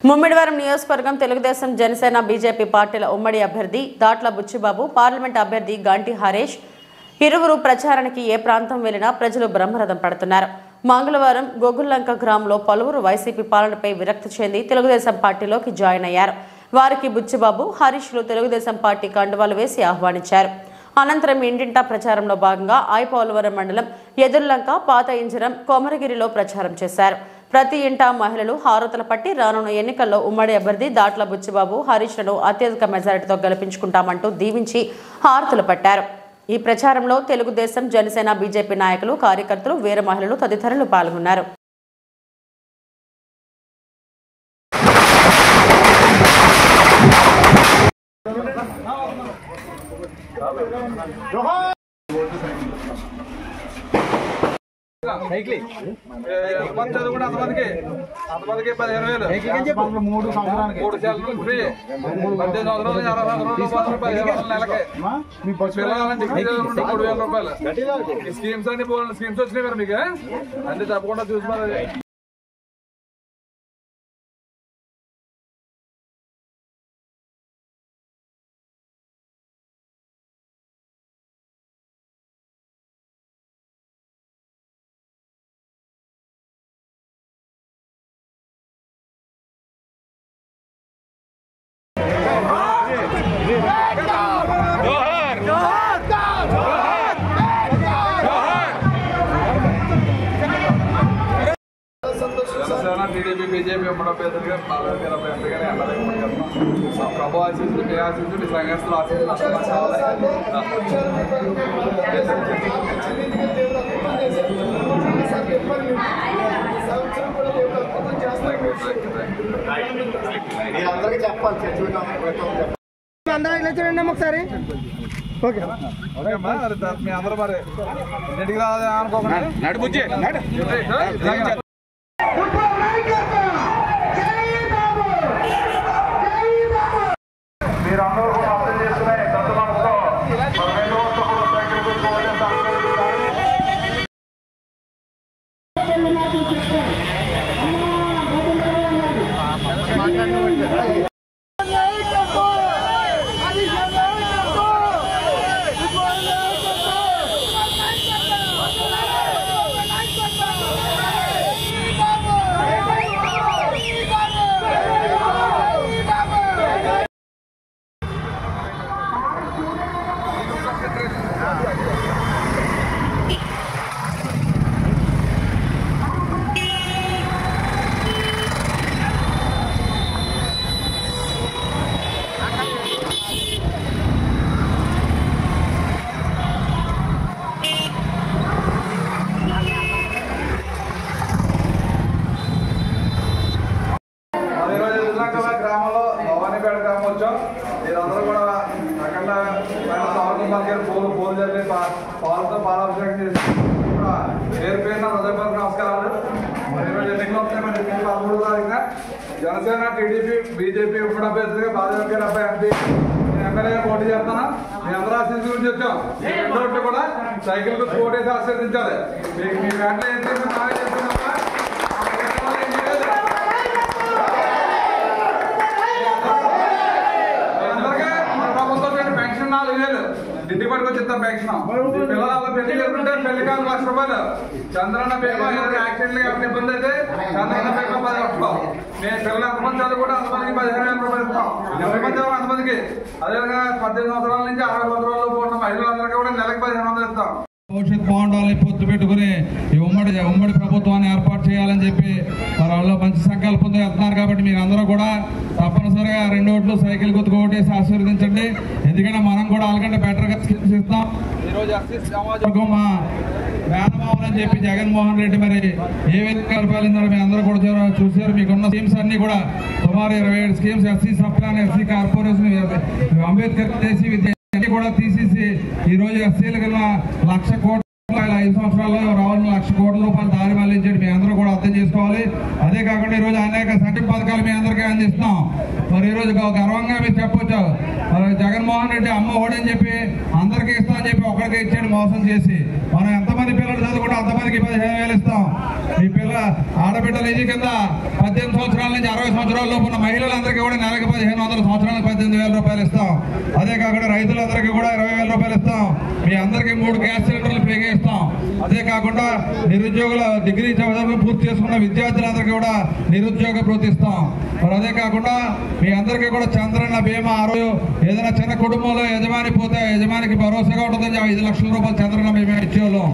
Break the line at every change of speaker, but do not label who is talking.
ముమ్మిడివరం నియోజకవర్గం తెలుగుదేశం జనసేన బీజేపీ పార్టీల ఉమ్మడి అభ్యర్థి దాట్ల బుచ్చిబాబు, పార్లమెంట్ అభ్యర్థి గంటి హరీష్ ఇరువురు ప్రచారానికి ఏ ప్రాంతం వెళ్లినా ప్రజలు బ్రహ్మరథం పడుతున్నారు. మంగళవారం గొగుల్లంక గ్రామంలో పలువురు వైసీపీ పాలనపై విరక్తి చెంది తెలుగుదేశం పార్టీలోకి జాయిన్ అయ్యారు. వారికి బుచ్చిబాబు, హరీష్లు తెలుగుదేశం పార్టీ కండువాలు వేసి ఆహ్వానించారు. అనంతరం ఇంటింటా ప్రచారంలో భాగంగా ఐపోలవరం మండలం ఎదుర్లంక, పాత ఇంజరం, కొమరగిరిలో ప్రచారం చేశారు. ప్రతి ఇంటా మహిళలు హారతుల పట్టి రానున్న ఎన్నికల్లో ఉమ్మడి అభ్యర్థి దాట్ల బుచ్చిబాబు, హరీష్లను అత్యధిక మెజారిటీతో గెలిపించుకుంటామంటూ దీవించి హారతులు పట్టారు. ఈ ప్రచారంలో తెలుగుదేశం జనసేన బీజేపీ నాయకులు, కార్యకర్తలు, వీర మహిళలు తదితరులు పాల్గొన్నారు.
స్కీమ్స్ అన్ని స్కీమ్స్ వచ్చినాయి కదా మీకు, అంటే తప్పకుండా చూసుకోవాలి. టీడీపీ బీజేపీ అభ్యర్థిగా ప్రభు ఆశిస్తులు, మీ ఆశిస్తులు, మీ సంఘస్థులు ఆశిస్తులు
ఒకసారి ఓకే
అమ్మా. మీ అందరూ మరి ఇంటికి రాదు అనుకోకుండా నడుపుచ్చే మీరందరూ కూడా అర్థం చేసుకునే పెద్ద మనసులో గ్రామంలో భవానీపేట గ్రామం వచ్చాం. మీరందరూ కూడా అఖండ పూలు జరిపి పాలతో పాలాభిషేకం చేసి పేరు పేరున హృదయపూర్వక నమస్కారాలు. మరి ఈరోజు ఎన్నికలు వస్తాయి. మరి 13వ తారీఖున జనసేన టీడీపీ బీజేపీ ఉమ్మడి అభ్యర్థిగా బాలయ్య అబ్బాయి ఎంపీ ఎమ్మెల్యేగా పోటీ చేస్తాను. మీ అందరూ ఆశీస్సు గురించి వచ్చాం. మీ రెండు కూడా సైకిల్ గుర్తు ఓటేసి ఆశీర్వదించాలి. మీకు మీ ఫ్యామిలీ ఏం చేసి బాగా చేస్తున్నామా పెన్షన్ 4,000 ఇంటికి పట్టుకొచ్చిస్తాం. పెన్షన్ పిల్లల పెళ్లి చేసుకుంటే పెళ్లి కాదు ₹1,00,000. చంద్రన్న పేరు యాక్సిడెంట్లు కాబట్టి ఇబ్బంది అయితే చంద్రన్న పేరు ₹10,00,000. మేము పిల్లలు ఎంతమంది చదువుకుంటే అంతమందికి ₹15,000 ఇస్తాం. ఎంతమంది అంతమందికి. అదేవిధంగా 18 సంవత్సరాల నుంచి 60 సంవత్సరాలు ఉన్న మహిళలందరికీ కూడా నెలకు ₹1,500 ఇస్తాం.
భవిష్యత్ బాగుండాలని పొత్తు పెట్టుకుని ఈ ఉమ్మడి ప్రభుత్వాన్ని ఏర్పాటు చేయాలని చెప్పి వాళ్ళు మంచి సంకల్పంతో వెళ్తున్నారు. కాబట్టి మీరు అందరూ కూడా తప్పనిసరిగా 2 ఓట్లు సైకిల్ గుర్తుకు ఓటేసి ఆశీర్వదించండి. ఎందుకంటే మనం కూడా వాళ్ళకంటే బెటర్గా స్కీమ్స్ ఇస్తాం. ఈరోజు సమాజం మా వేదమావన్ అని చెప్పి జగన్మోహన్ రెడ్డి మరి ఏ విధంగా పరిపాలించారో మీ అందరూ కూడా చూసారు. మీకున్న స్కీమ్స్ అన్ని కూడా సుమారు 27 schemes, SC subplan, SC corporation, Ambedkar దేశీ విద్య కూడా తీసేసి ఈ రోజు ఎస్సీలకు 1,00,000 కోట్లు 5 సంవత్సరాల్లో రావాలని 1,00,000 కోట్ల రూపాయలు దారి మళ్లించండి మీ అందరూ కూడా అర్థం చేసుకోవాలి. అదే కాకుండా ఈరోజు అనేక సంక్షేమ పథకాలు మీ అందరికీ అందిస్తున్నాం. మరి ఈరోజు గర్వంగా మీరు చెప్పొచ్చు, జగన్మోహన్ రెడ్డి అమ్మ ఒడి అని చెప్పి అందరికీ ఇస్తా అని చెప్పి ఒకరికి ఇచ్చాడు మోసం చేసి. మనం ఎంతమంది పిల్లలు చదువుకుంటే అంతమందికి 15,000 ఇస్తాం. ఈ పిల్ల ఆడబిడ్డల ఏజీ కింద 18 సంవత్సరాల నుంచి 60 సంవత్సరాల లోపు ఉన్న మహిళలందరికీ కూడా నెలకు 1,500 సంవత్సరాలకు 18,000 రూపాయలు ఇస్తాం. అదే కాకుండా రైతులందరికీ కూడా 20,000 రూపాయలు ఇస్తాం. మీ అందరికీ 3 గ్యాస్ సిలిండర్లు ఫ్రీగా ఇస్తాం. అదే కాకుండా నిరుద్యోగుల డిగ్రీ చదువు పూర్తి చేసుకున్న విద్యార్థులందరికీ కూడా నిరుద్యోగ భృతి ఇస్తాం. మరి అదే కాకుండా మీ అందరికీ కూడా చంద్రన్న బీమా ఆ రోజు ఏదైనా చిన్న కుటుంబంలో యజమాని పోతే యజమానికి భరోసాగా ఉంటుందని 5 లక్షల రూపాయలు చంద్రన్న బీమా ఇచ్చేవాళ్ళం.